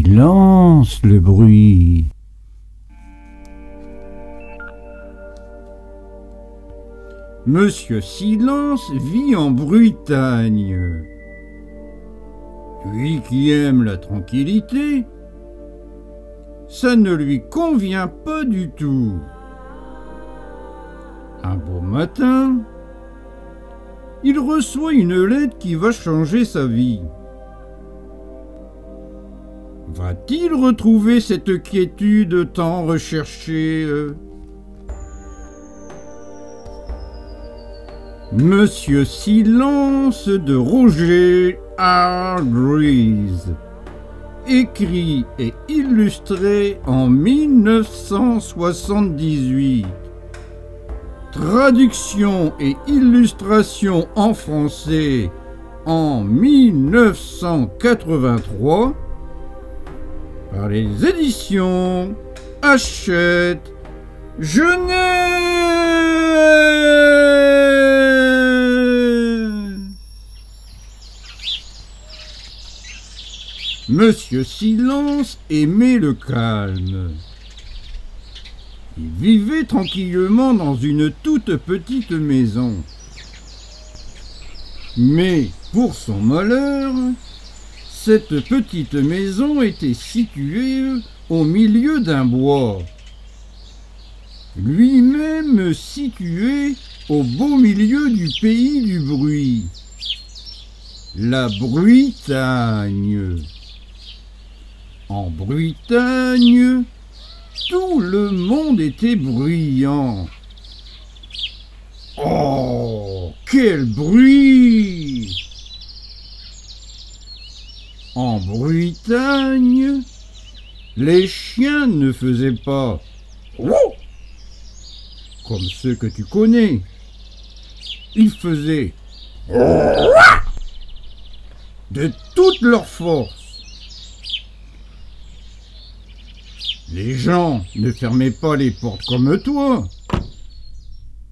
Silence le bruit. Monsieur Silence vit en Bretagne. Lui qui aime la tranquillité, ça ne lui convient pas du tout. Un beau matin, il reçoit une lettre qui va changer sa vie. Va-t-il retrouver cette quiétude tant recherchée? Monsieur Silence de Roger Hargreaves, écrit et illustré en 1978. Traduction et illustration en français en 1983 par les éditions Hachette Jeunesse. Monsieur Silence aimait le calme. Il vivait tranquillement dans une toute petite maison. Mais, pour son malheur, cette petite maison était située au milieu d'un bois, lui-même situé au beau milieu du pays du bruit, la Bretagne. En Bretagne, tout le monde était bruyant. Oh, quel bruit! En Bretagne, les chiens ne faisaient pas comme ceux que tu connais. Ils faisaient de toute leur force. Les gens ne fermaient pas les portes comme toi.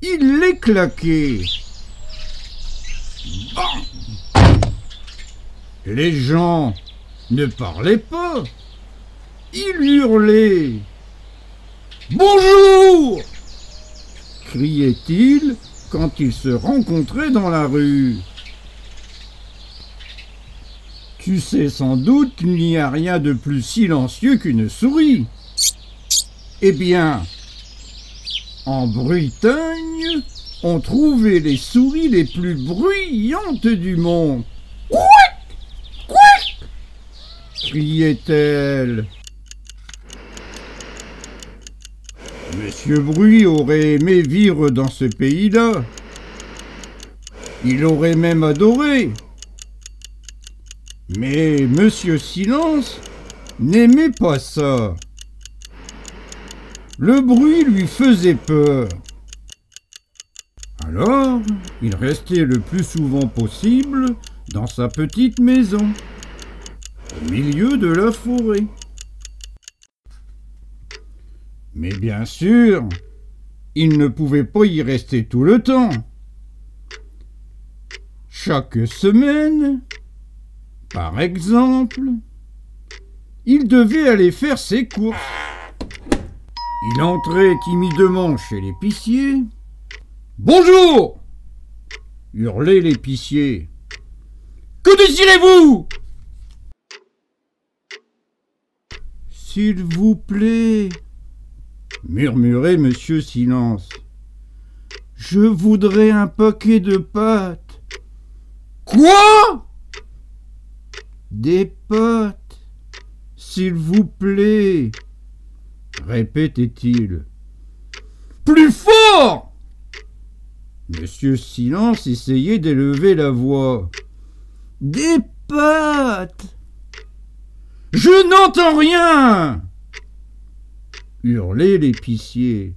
Ils les claquaient. Bam! Les gens ne parlaient pas. Ils hurlaient. Bonjour! Criait-il quand ils se rencontraient dans la rue. Tu sais sans doute qu'il n'y a rien de plus silencieux qu'une souris. Eh bien, en Bretagne, on trouvait les souris les plus bruyantes du monde. Couic! Couic! Criait-elle. Monsieur Bruit aurait aimé vivre dans ce pays-là. Il aurait même adoré. Mais Monsieur Silence n'aimait pas ça. Le bruit lui faisait peur. Alors, il restait le plus souvent possible dans sa petite maison, au milieu de la forêt. Mais bien sûr, il ne pouvait pas y rester tout le temps. Chaque semaine, par exemple, il devait aller faire ses courses. Il entrait timidement chez l'épicier. « Bonjour !» hurlait l'épicier. « Que désirez-vous ?»« S'il vous plaît, » murmurait Monsieur Silence. « Je voudrais un paquet de pâtes. »« Quoi ?»« Des pâtes, s'il vous plaît. » répétait-il. « Plus fort !» Monsieur Silence essayait d'élever la voix. « Des pâtes !»« Je n'entends rien !» hurlait l'épicier.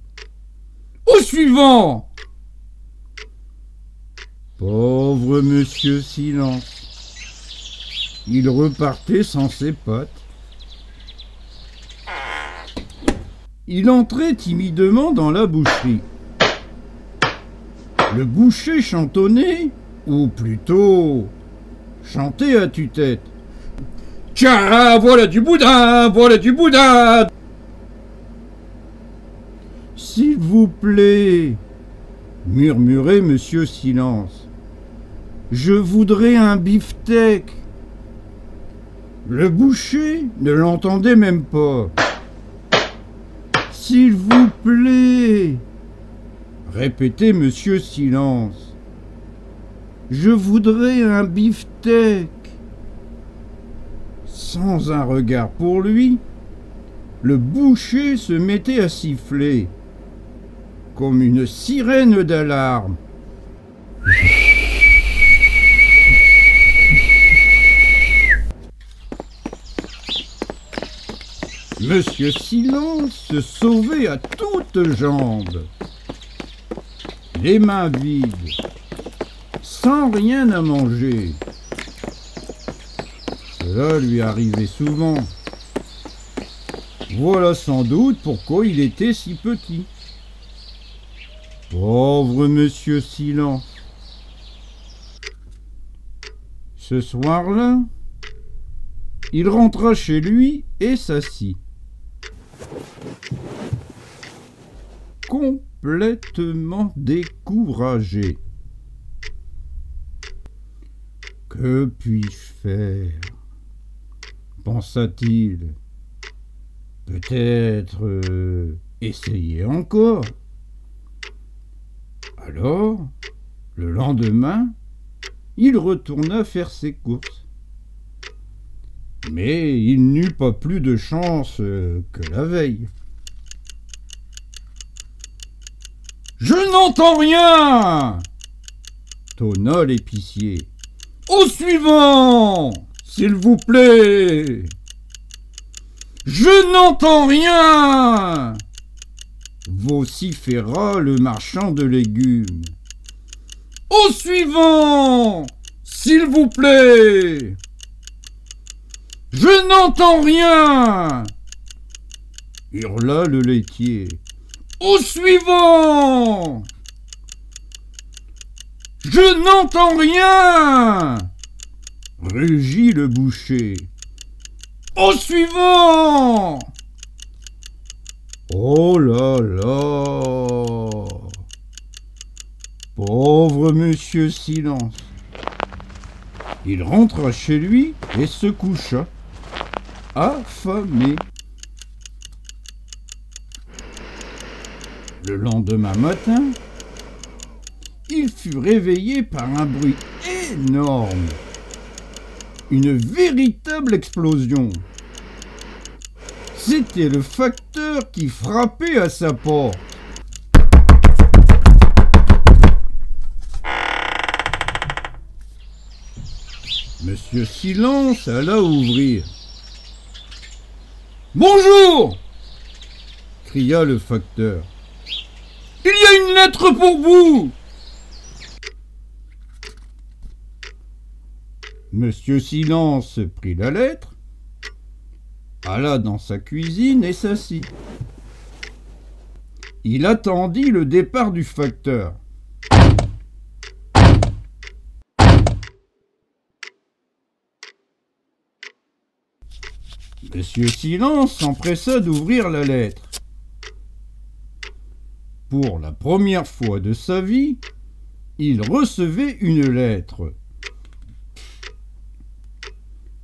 « Au suivant !» Pauvre Monsieur Silence. Il repartait sans ses pâtes. Il entrait timidement dans la boucherie. Le boucher chantonnait, ou plutôt chantait à tue-tête. Tiens, voilà du boudin, voilà du boudin. S'il vous plaît, murmurait Monsieur Silence. Je voudrais un beefsteak. Le boucher ne l'entendait même pas. S'il vous plaît, répétait Monsieur Silence. Je voudrais un beefsteak. Sans un regard pour lui, le boucher se mettait à siffler, comme une sirène d'alarme. Monsieur Silence se sauvait à toutes jambes, les mains vides, sans rien à manger. Cela lui arrivait souvent. Voilà sans doute pourquoi il était si petit. Pauvre Monsieur Silence. Ce soir-là, il rentra chez lui et s'assit. Complètement découragé. Que puis-je faire? Pensa-t-il. Peut-être essayer encore. Alors, le lendemain, il retourna faire ses courses. Mais il n'eut pas plus de chance que la veille. « Je n'entends rien !» tonna l'épicier. « Au suivant, s'il vous plaît !»« Je n'entends rien !» vociféra le marchand de légumes. « Au suivant, s'il vous plaît !»« Je n'entends rien !» hurla le laitier. « Au suivant !»« Je n'entends rien !» rugit le boucher. « Au suivant !»« Oh là là !» Pauvre Monsieur Silence. Il rentra chez lui et se coucha, affamé. Le lendemain matin, il fut réveillé par un bruit énorme, une véritable explosion. C'était le facteur qui frappait à sa porte. Monsieur Silence alla ouvrir. « Bonjour !» cria le facteur. « Il y a une lettre pour vous !» Monsieur Silence prit la lettre, alla dans sa cuisine et s'assit. Il attendit le départ du facteur. Monsieur Silence s'empressa d'ouvrir la lettre. Pour la première fois de sa vie, il recevait une lettre.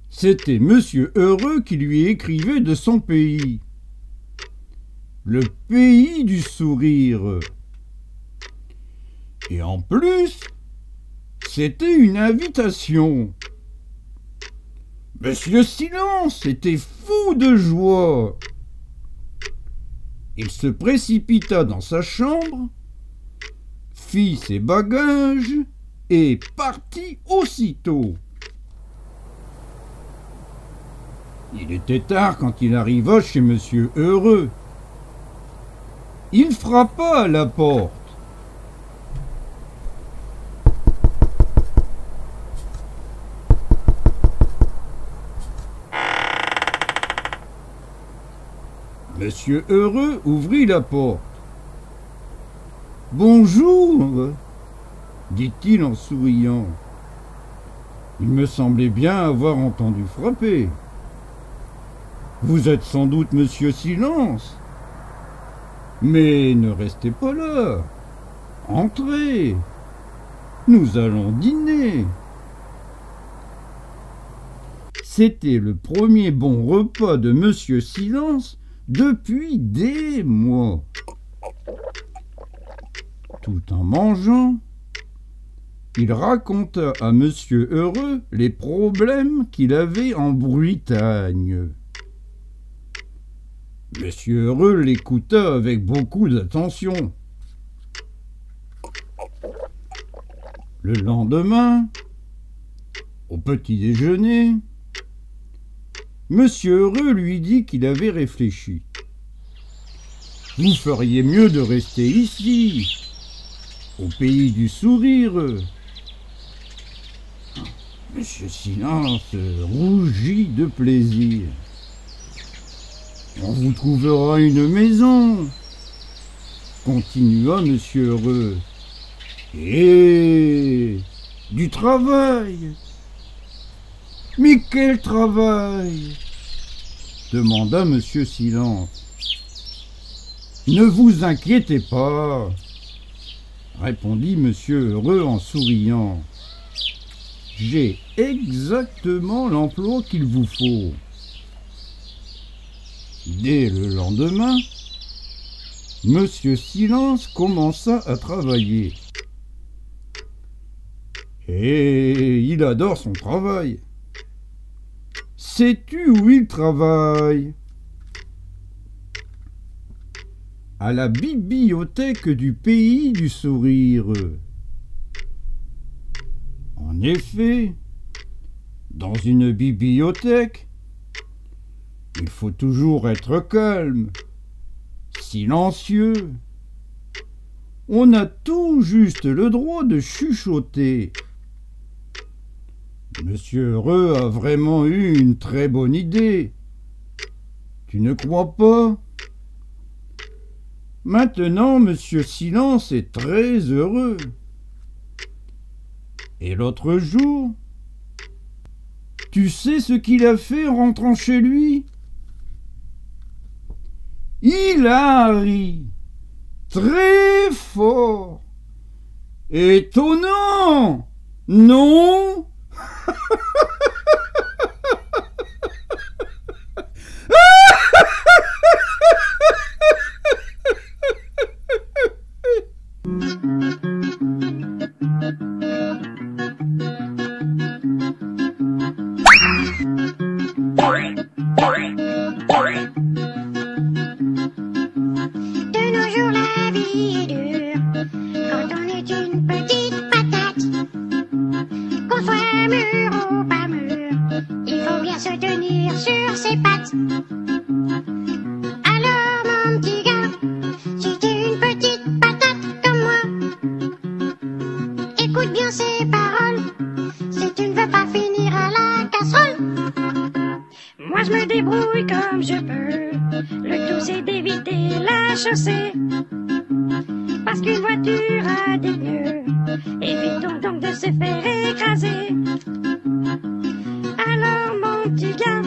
C'était Monsieur Heureux qui lui écrivait de son pays. Le pays du sourire. Et en plus, c'était une invitation. Monsieur Silence était fou de joie. Il se précipita dans sa chambre, fit ses bagages et partit aussitôt. Il était tard quand il arriva chez Monsieur Heureux. Il frappa à la porte. Monsieur Heureux ouvrit la porte. « Bonjour !» dit-il en souriant. Il me semblait bien avoir entendu frapper. Vous êtes sans doute Monsieur Silence. Mais ne restez pas là. Entrez. Nous allons dîner. C'était le premier bon repas de Monsieur Silence depuis des mois. Tout en mangeant, il raconta à Monsieur Heureux les problèmes qu'il avait en Bretagne. Monsieur Heureux l'écouta avec beaucoup d'attention. Le lendemain, au petit déjeuner, Monsieur Heureux lui dit qu'il avait réfléchi. « Vous feriez mieux de rester ici, au pays du sourire. » Monsieur Silence rougit de plaisir. « On vous trouvera une maison, » continua Monsieur Heureux. « Et du travail. » « Mais quel travail ?» demanda Monsieur Silence. « Ne vous inquiétez pas, » répondit Monsieur Heureux en souriant. « J'ai exactement l'emploi qu'il vous faut. » Dès le lendemain, Monsieur Silence commença à travailler. Et il adore son travail. Sais-tu où il travaille? À la bibliothèque du pays du sourire. En effet, dans une bibliothèque, il faut toujours être calme, silencieux. On a tout juste le droit de chuchoter. Monsieur Heureux a vraiment eu une très bonne idée. Tu ne crois pas? Maintenant, Monsieur Silence est très heureux. Et l'autre jour, tu sais ce qu'il a fait en rentrant chez lui? Il a ri très fort. Étonnant, non? De nos jours, la vie est dure quand on est une petite patate. Qu'on soit mûr ou pas mûr, il faut bien se tenir sur ses pattes. Alors, mon petit gars, si t'es une petite patate comme moi, écoute bien ces paroles. Si tu ne veux pas finir à la casserole, moi je me débrouille comme je peux. Le tout c'est d'éviter la chaussée, parce qu'une voiture a des pneus. Évitons donc de se faire écraser. Alors mon petit gars,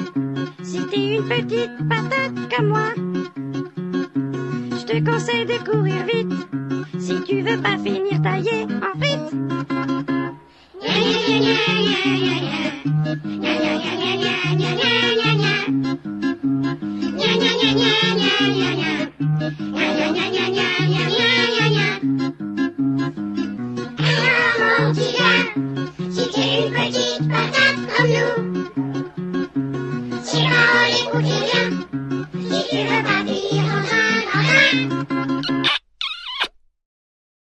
si t'es une petite patate comme moi, je te conseille de courir vite, si tu veux pas finir taillé en frites. Alors mon petit gars, si t'es une petite patate comme nous, si on écoutez bien,